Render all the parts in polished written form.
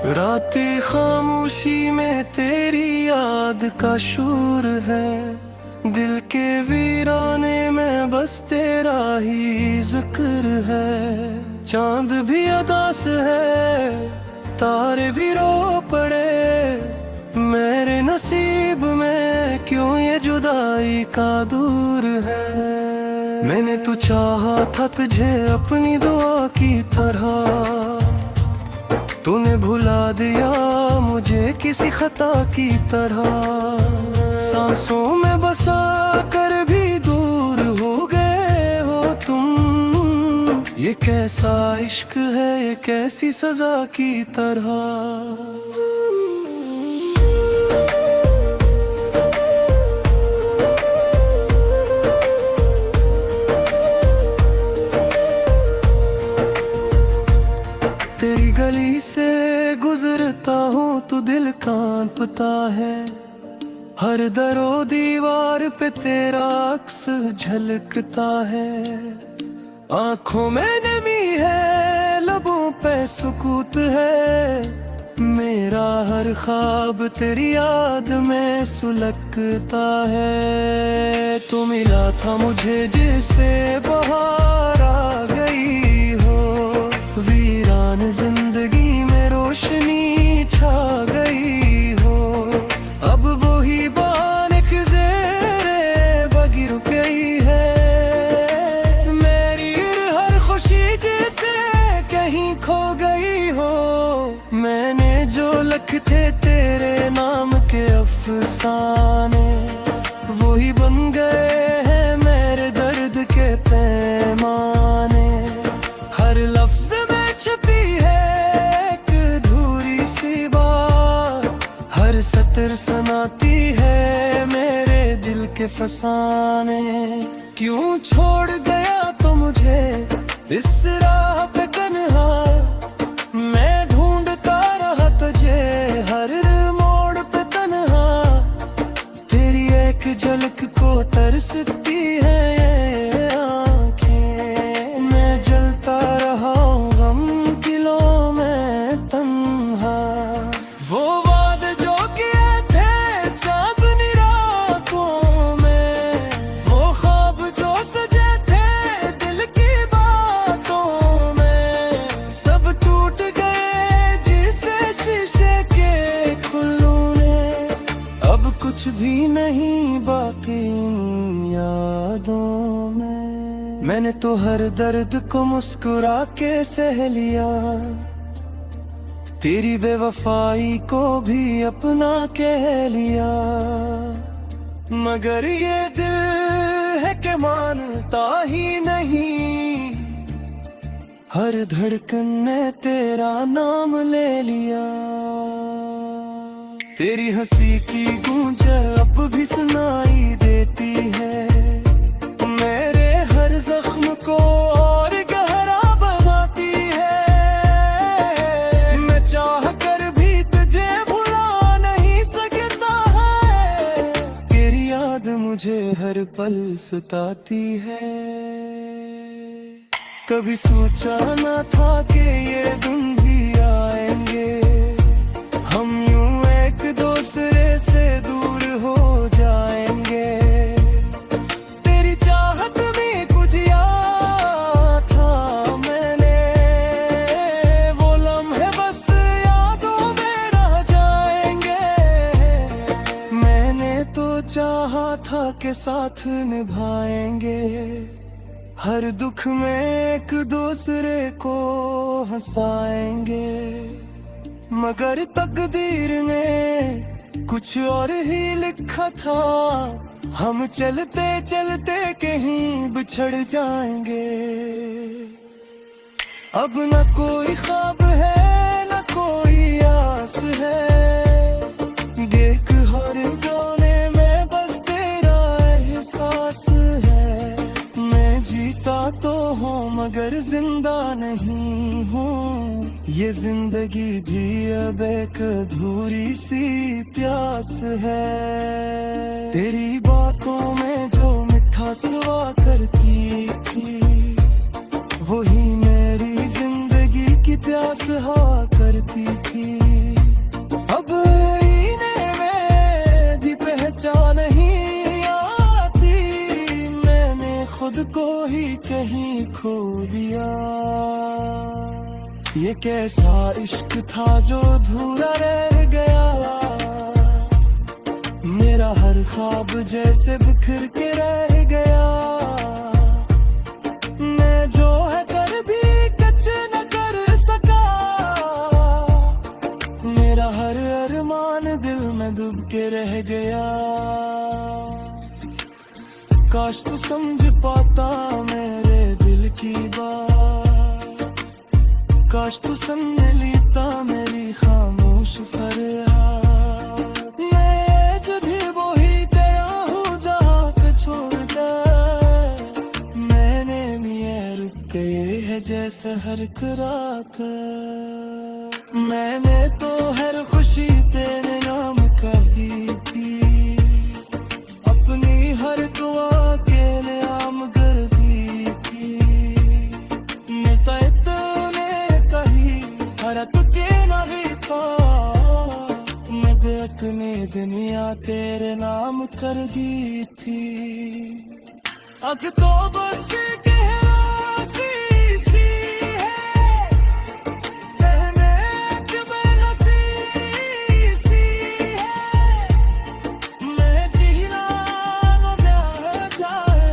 रातें खामोशी में तेरी याद का शोर है, दिल के वीराने में बस तेरा ही जिक्र है। चांद भी अदास है, तारे भी रो पड़े, मेरे नसीब में क्यों ये जुदाई का दूर है। मैंने तो चाहा था तुझे अपनी दुआ की तरह, तूने भुला दिया मुझे किसी खता की तरह। सांसों में बसा कर भी दूर हो गए हो तुम, ये कैसा इश्क है, ये कैसी सजा की तरह। तेरी गली से गुजरता हूँ तो दिल कांपता है, हर दरो दीवार पे तेरा अक्स झलकता है। आँखों में नमी है, लबों पे सुकूत है, मेरा हर ख्वाब तेरी याद में सुलगता है। तू मिला था मुझे जैसे बहार आ गई हो, वीरान जिंदगी में रोशनी छा गई हो। अब वही बानिक ज़ेरे बगी रुक गई है, मेरी हर खुशी जैसे कहीं खो गई हो। मैंने जो लिखे तेरे नाम के अफसाने, वही बन गए हैं मेरे दर्द के पैमाने। हर लफ्ज छुपी है एक अधूरी सी बात, हर सतर सुनाती है मेरे दिल के फसाने। क्यों छोड़ गया तो मुझे इस राह पे तन्हा, मैं ढूंढता रहा तुझे हर मोड़ पे तन्हा। तेरी एक झलक को तरसती है ये आँखें, मैं जलता रहा कुछ भी नहीं बाकी इन यादों में। मैंने तो हर दर्द को मुस्कुरा के सह लिया, तेरी बेवफाई को भी अपना कह लिया। मगर ये दिल है कि मानता ही नहीं, हर धड़कन ने तेरा नाम ले लिया। तेरी हंसी की गूंज अब भी सुनाई देती है, मेरे हर जख्म को और गहरा बनाती है। मैं चाह कर भी तुझे भुला नहीं सकता है, तेरी याद मुझे हर पल सताती है। कभी सोचा न था कि ये दिन भी आएंगे, हम यूं एक दूसरे से दूर हो जाएंगे। तेरी चाहत में कुछ याद था मैंने, वो लम्हे बस यादों में रह जाएंगे। मैंने तो चाहा था कि साथ निभाएंगे, हर दुख में एक दूसरे को हंसाएंगे। मगर तकदीर ने कुछ और ही लिखा था, हम चलते चलते कहीं बिछड़ जाएंगे। अब न कोई ख्वाब है न कोई आस है, देख हर गाने में बस तेरा एहसास है। मैं जीता तो हूँ मगर जिंदा नहीं हूँ, ये जिंदगी भी अब एक अधूरी सी प्यास है। तेरी बातों में जो मिठास हुआ करती थी, वही मेरी जिंदगी की प्यास हुआ करती थी। कहीं खो दिया। ये कैसा इश्क था जो अधूरा रह गया। मेरा हर ख्वाब जैसे बिखर के रह गया। मैं जो है कर भी कुछ न कर सका। मेरा हर अरमान दिल में डूब के रह गया। काश तू समझ पाता मेरे दिल की बात। काश तू सुन लेता मेरी खामोश फरियाद। मैं जभी वो ही गया हूँ जहाँ पे छोड़ दे। मैंने मिया रुक गए है जैसे हर एक रात। मैंने तो हर खुशी तेरे नाम कही थी। अपनी हर दुआ के नाम कर दी थी। मैं तो इतने कही हर तुझे न भी था। मैं देखने दुनिया तेरे नाम कर दी थी। अब तो बस गहरा सी है। महक बेनसी सी है। मैं जीना न रह जाए।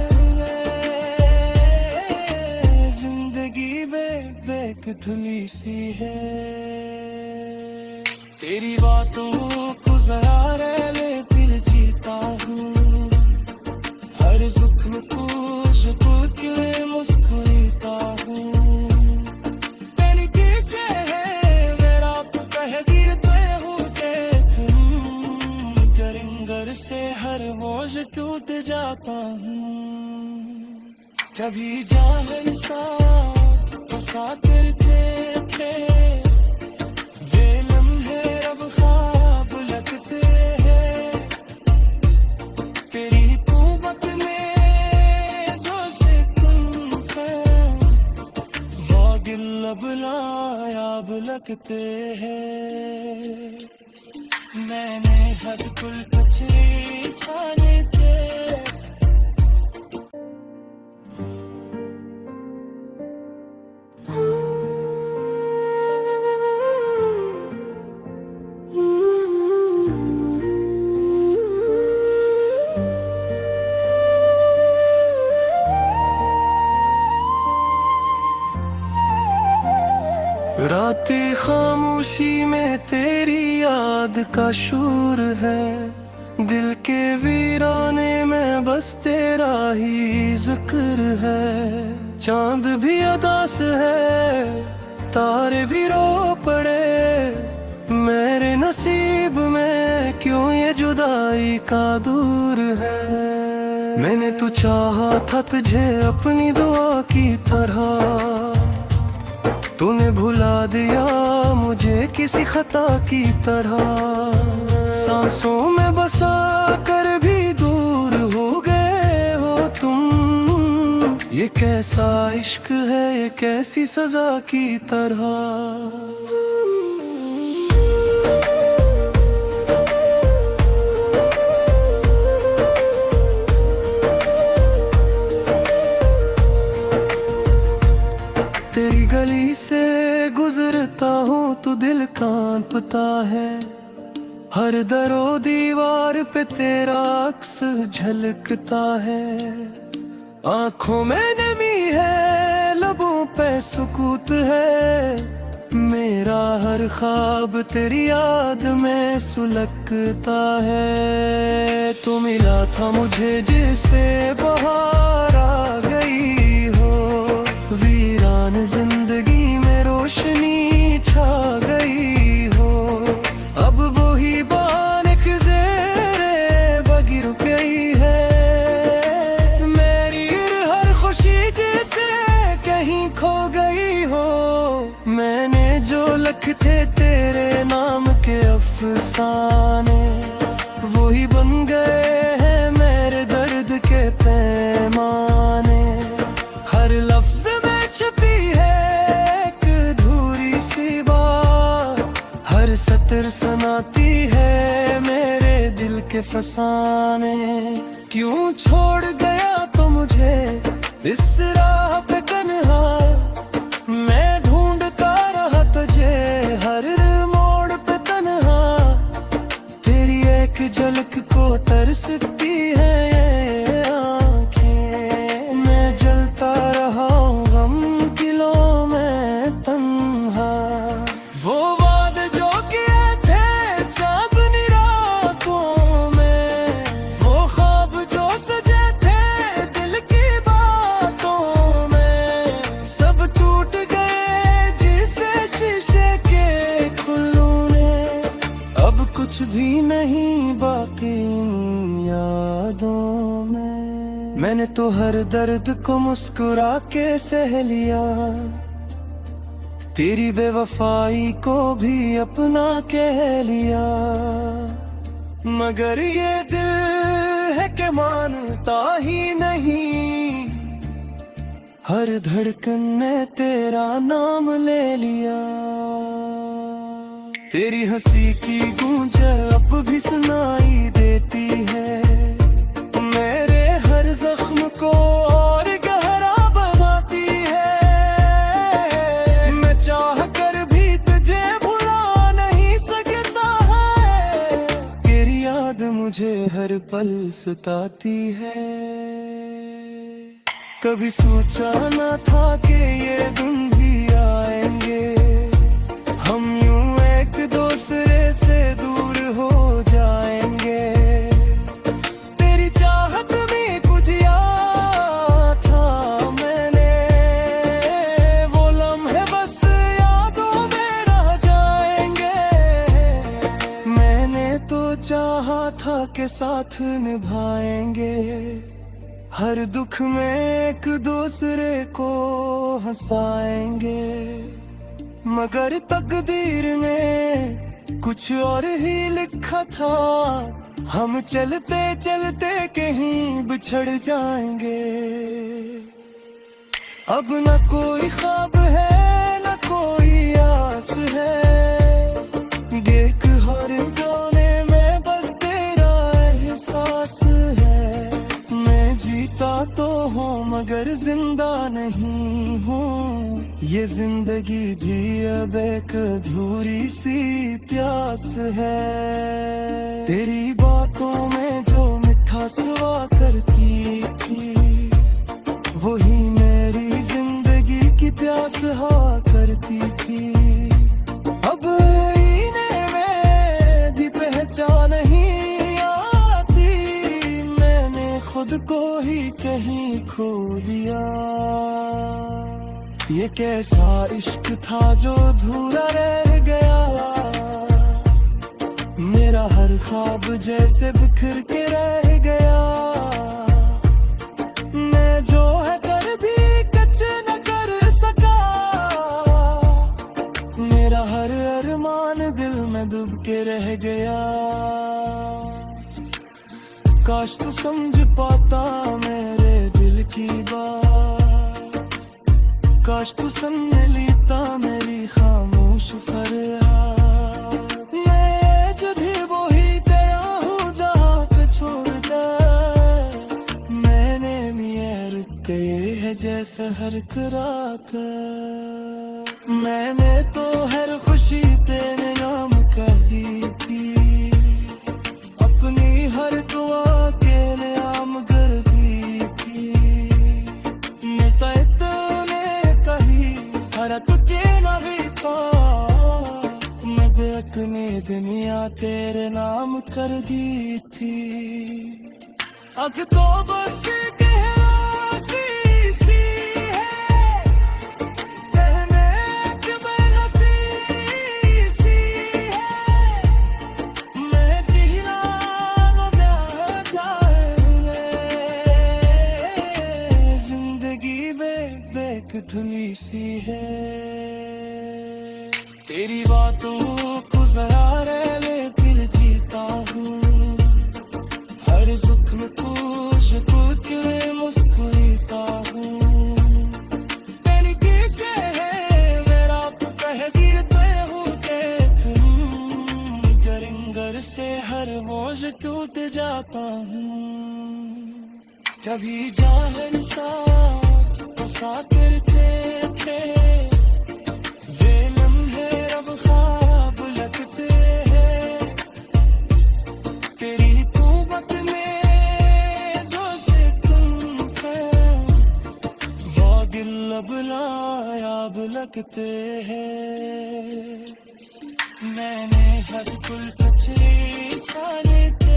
जिंदगी बेकथुली सी है। तेरी बातों को जरा ले फिर जीता हूँ। हर सुख को शुक्र के मुस्कुराता हूँ। तेरी पीछे है मेरा तो तहदीर पे हूँ के तुम। घर से हर मौज टूट जाता हूँ। कभी जाए साथ तो साथ करते थे। वे लम्हे अब ख्वाब लगते हैं। तेरी कुव्वत में जो सुकून है। वो दिल अब नायाब लगते हैं। मैंने हद कुल कुछ छाने थे। रातें खामोशी में तेरी याद का शोर है। दिल के वीराने में बस तेरा ही जिक्र है। चांद भी अदास है तारे भी रो पड़े। मेरे नसीब में क्यों ये जुदाई का दूर है। मैंने तो चाहा था तुझे अपनी दुआ की तरह। तूने भुला दिया मुझे किसी खता की तरह। सांसों में बसा कर भी दूर हो गए हो तुम। ये कैसा इश्क है ये कैसी सजा की तरह। तेरी गली से गुजरता हूँ तो दिल कांपता है। हर दरो दीवार पे तेरा अक्स झलकता है। आंखों में नमी है लबों पे सुकूत है। मेरा हर ख्वाब तेरी याद में सुलगता है। तू मिला था मुझे जिसे बहार आ गई हो। वीरान जिंदगी में रोशनी छा गई हो। अब वो ही बानिक ज़ेरे बगी रुक गई है। मेरी हर खुशी जैसे कहीं खो गई हो। मैंने जो लिखे तेरे नाम के अफसाने वो ही बन गए हैं मेरे दर्द के पैमाने। हर लफ्ज छुपी है एक अधूरी सी बात। हर सतर सुनाती है मेरे दिल के फसाने। क्यों छोड़ गया तो मुझे इस राह पे तन्हा मैं ढूंढता रहा तुझे, हर मोड़ पे तन्हा तेरी एक झलक को तरसती है ये आँखें। मैं जलता रहा हूँ गम किलों में तन्हा। वो वादे जो किए थे चांदनी रातों में, वो ख्वाब जो सजे थे दिल की बातों में, सब टूट गए जिसे शीशे के खुल्लों ने। अब कुछ भी नहीं बाकी इन यादों में। मैंने तो हर दर्द को मुस्कुरा के सह लिया, तेरी बेवफाई को भी अपना कह लिया। मगर ये दिल है कि मानता ही नहीं, हर धड़कन ने तेरा नाम ले लिया। तेरी हंसी की गूंज अब भी सुनाई देती है, मेरे हर जख्म को और गहरा बनाती है। मैं चाह कर भी तुझे भुला नहीं सकता है, तेरी याद मुझे हर पल सताती है। कभी सोचा न था कि ये दिन भी आएंगे, हम यूं एक दूसरे से दूर हो जाएंगे। तेरी चाहत में कुछ याद था मैंने, वो लम्हे बस यादों में रह जाएंगे। मैंने तो चाहा था कि साथ निभाएंगे, हर दुख में एक दूसरे को हंसाएंगे। मगर तकदीर में कुछ और ही लिखा था, हम चलते चलते कहीं बिछड़ जाएंगे। अब न कोई ख्वाब है न कोई आस है, देख हर गाने में बस तेरा एहसास है। मैं जीता तो हूँ मगर जिंदा नहीं हूँ, ये जिंदगी भी अब एक अधूरी सी प्यास है। तेरी बातों में जो मिठास हुआ करती थी, वही मेरी जिंदगी की प्यास हुआ करती थी। अब इन्हें में भी पहचान नहीं आती, मैंने खुद को ही कहीं खो दिया। ये कैसा इश्क था जो अधूरा रह गया, मेरा हर ख्वाब जैसे बिखर के रह गया। मैं जो है कर भी कुछ न कर सका, मेरा हर अरमान दिल में डूब के रह गया। काश तू समझ पाता मेरे दिल की बात, काश तू सुन लेता मेरी खामोश फरियाद। मैं जभी वो ही गया हूँ जहाँ पे छोड़ दे, मैंने मियाँ रुक गए है जैसे हर रात। मैंने तो हर खुशी तेरे नाम कही थी, अपनी हर दुआ के नाम कर दी थी। मैं हरा तुझे ना भी था, मैं अपनी दुनिया तेरे नाम कर दी थी। अब तो बस गहरा सी है, कहने कि मैं हंसी सी है। मैं जीना न चाहे, जिंदगी में बेकधुनी सी है। तेरी बातों को जरा ले फिर जीता हूँ, हर जुख्म को शुक्र के मुस्कुराता हूँ। तेरी पीछे है मेरा तकदीर तय हो के तुम, गरिंगर से हर मौज टूट जाता हूँ। कभी जाहिर सा बसा करते थे, वे लम्हे अब ख्वाब लगते हैं। तेरी तौबत में जो सितम थे, वो दिल अब नायाब लगते हैं। मैंने हर कुल कचरे छाने थे।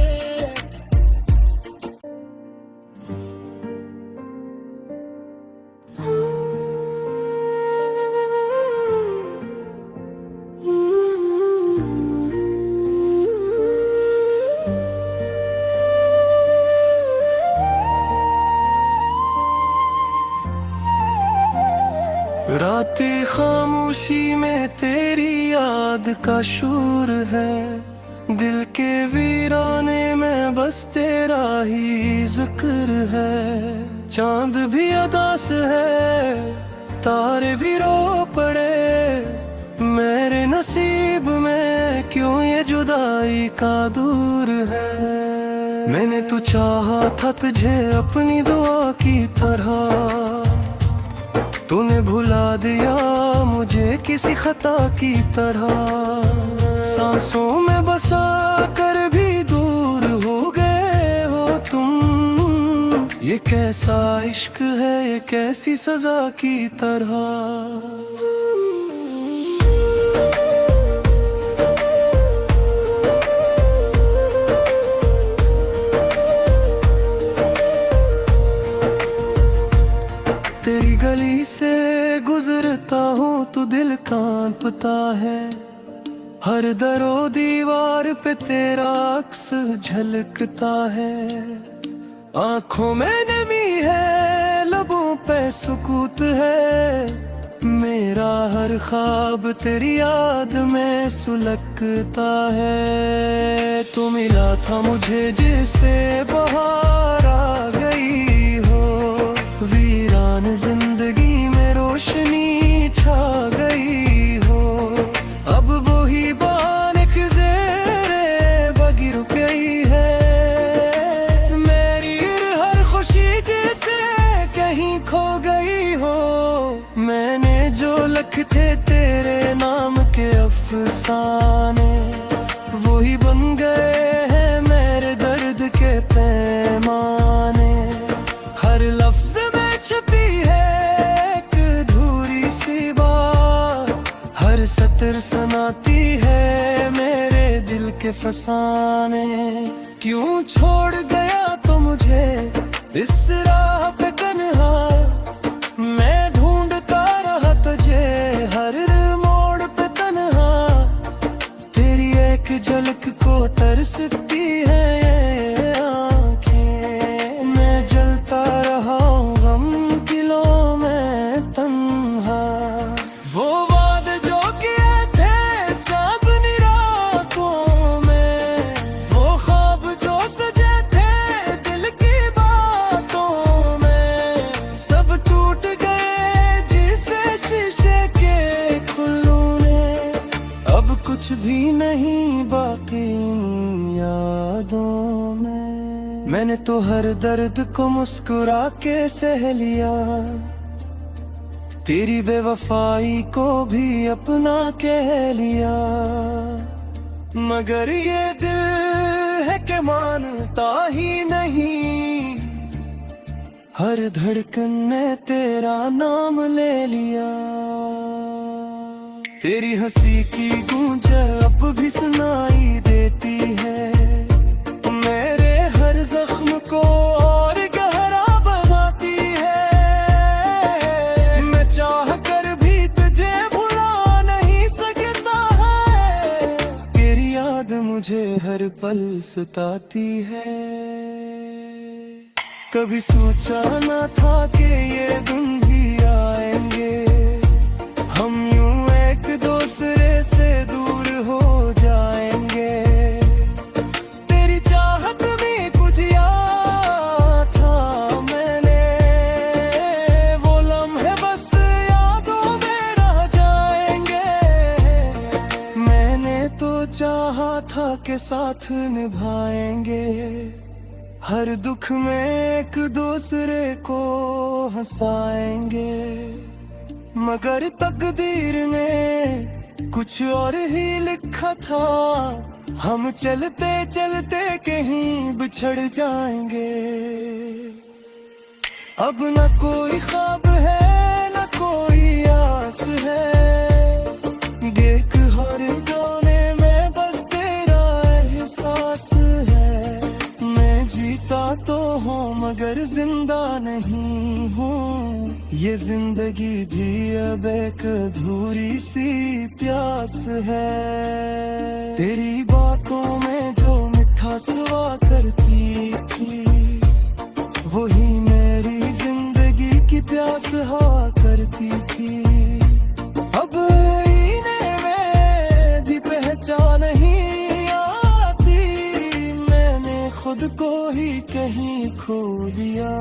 रातें खामोशी में तेरी याद का शूर है, दिल के वीराने में बस तेरा ही जिक्र है। चांद भी अदास है, तारे भी रो पड़े, मेरे नसीब में क्यों ये जुदाई का दूर है। मैंने तो चाहा था तुझे अपनी दुआ की तरह, तूने भुला दिया मुझे किसी खता की तरह। सांसों में बसा कर भी दूर हो गए हो तुम, ये कैसा इश्क है, ये कैसी सजा की तरह। तेरी गली से गुजरता हूँ तो दिल कांपता है, हर दरो दीवार पे तेरा अक्स झलकता है। आंखों में नमी है, लबों पे सुकूत है, मेरा हर ख्वाब तेरी याद में सुलगता है। तू मिला था मुझे जैसे बहार आ गई हो, वीरान जिंदगी में रोशनी छा गई हो। अब वही बानिक ज़ेरे बगी रुक गई है, मेरी हर खुशी जैसे कहीं खो गई हो। मैंने जो लिखे तेरे नाम के अफसाने, वही बन गए हैं मेरे दर्द के पैमाने। हर लफ्ज में छुपी है एक अधूरी सी बात, हर सतर सुनाती है मेरे दिल के फसाने। क्यों छोड़ गया तो मुझे इस राह पे तन्हा, मैं ढूंढता रहा तुझे हर मोड़ पे तन्हा। तेरी एक झलक को तरसती है ये आँखें, मैं जलता रहा हूँ गम किलों में तन्हा। वो वादे जो किए थे चांदनी रातों में, वो ख्वाब जो सजे थे दिल की बातों में, सब टूट गए जिसे शीशे के खुल्लों ने। अब कुछ भी नहीं बाकी इन यादों में। मैंने तो हर दर्द को मुस्कुरा के सह लिया, तेरी बेवफाई को भी अपना कह लिया। मगर ये दिल है कि मानता ही नहीं, हर धड़कन ने तेरा नाम ले लिया। तेरी हंसी की गूंज अब भी सुनाई देती है, मेरे हर जख्म को और गहरा बनाती है। मैं चाह कर भी तुझे भुला नहीं सकता है, तेरी याद मुझे हर पल सताती है। कभी सोचा ना था कि ये दिन भी आएंगे, हम यूं एक दूसरे से दूर हो जाएंगे। तेरी चाहत में कुछ याद था मैंने, वो लम्हे बस यादों में रह जाएंगे। मैंने तो चाहा था कि साथ निभाएंगे, हर दुख में एक दूसरे को हंसाएंगे, मगर तकदीर ने कुछ और ही लिखा था। हम चलते चलते कहीं बिछड़ जाएंगे। अब न कोई ख्वाब है न कोई आस है, देख हर गाने में बस तेरा एहसास है। मैं जीता तो हूँ मगर जिंदा नहीं हूँ, ये जिंदगी भी अब एक अधूरी सी प्यास है। तेरी बातों में जो मिठास हुआ करती थी, वही मेरी जिंदगी की प्यास हुआ करती थी। अब इन्हें में भी पहचान नहीं आती, मैंने खुद को ही कहीं खो दिया।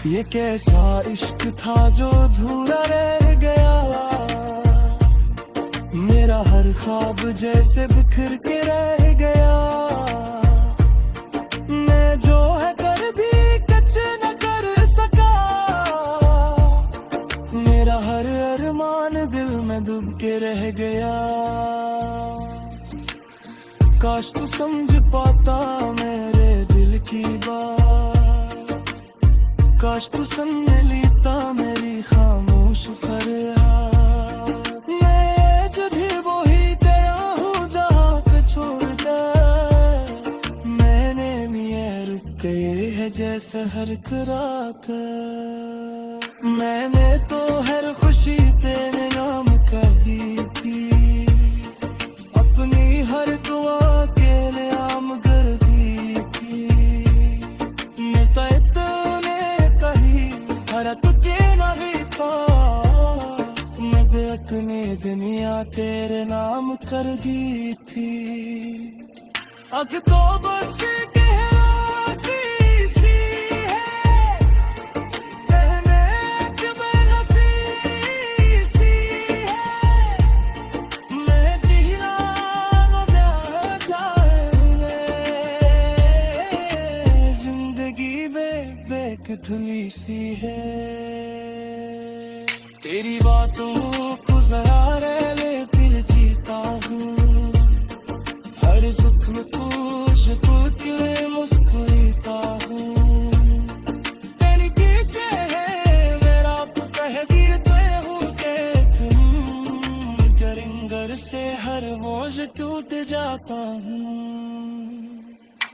ये कैसा इश्क था जो अधूरा रह गया, मेरा हर ख्वाब जैसे बिखर के रह गया। मैं जो है कर भी कुछ न कर सका, मेरा हर अरमान दिल में डूब के रह गया। काश तू समझ पाता मेरे दिल की बात, काश तू सुन लेता मेरी खामोश फरियाद। मैं जभी वो ही गया हूँ जहाँ पे छोड़ दे, मैंने मिया रुक गए है जैसे हर रात। मैंने तो हर खुशी तेरे नाम कही थी, अपनी हर दुआ के नाम कर दी थी। मैं तो तुझे न बीता, मैं अपनी दुनिया तेरे नाम कर दी थी। अब तो बस गहरासी सी है, कहने कि मैं हंसी सी है। मैं जीना न प्यार जाए, जिंदगी में बेकधुली सी है। तेरी बातों को जरा ले फिर जीता हूँ, हर सुख में खुश खुद में मुस्कुराता हूँ। तेरी पीछे है मेरा तकदीर तय हो के तुम, गरिंगर से हर मौज टूट जाता हूँ।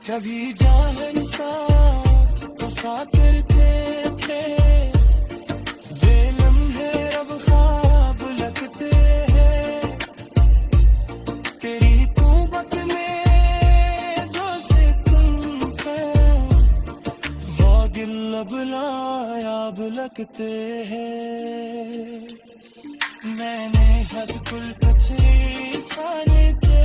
कभी जान साथ तो साथ करते थे, वे लम्हे अब ख्वाब लगते हैं। तेरी तौबत में जो सितम थे, वो दिल अब नायाब लगते हैं। मैंने हद कुल पछी छाने के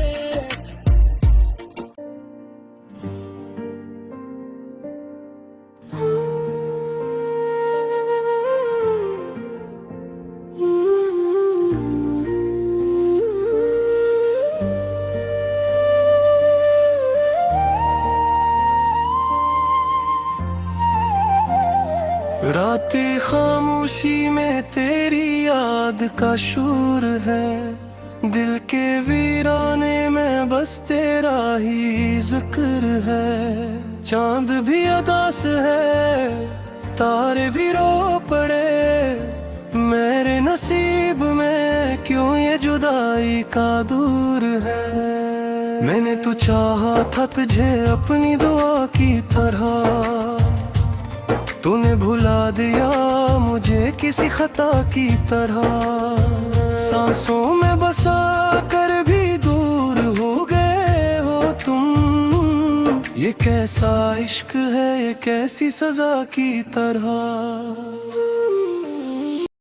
रातें खामोशी में तेरी याद का शोर है, दिल के वीराने में बस तेरा ही जिक्र है। चांद भी अदास है, तारे भी रो पड़े, मेरे नसीब में क्यों ये जुदाई का दूर है। मैंने तो चाहा था तुझे अपनी दुआ की तरह, तूने भुला दिया मुझे किसी खता की तरह। सांसों में बसा कर भी दूर हो गए हो तुम, ये कैसा इश्क है ये कैसी सजा की तरह।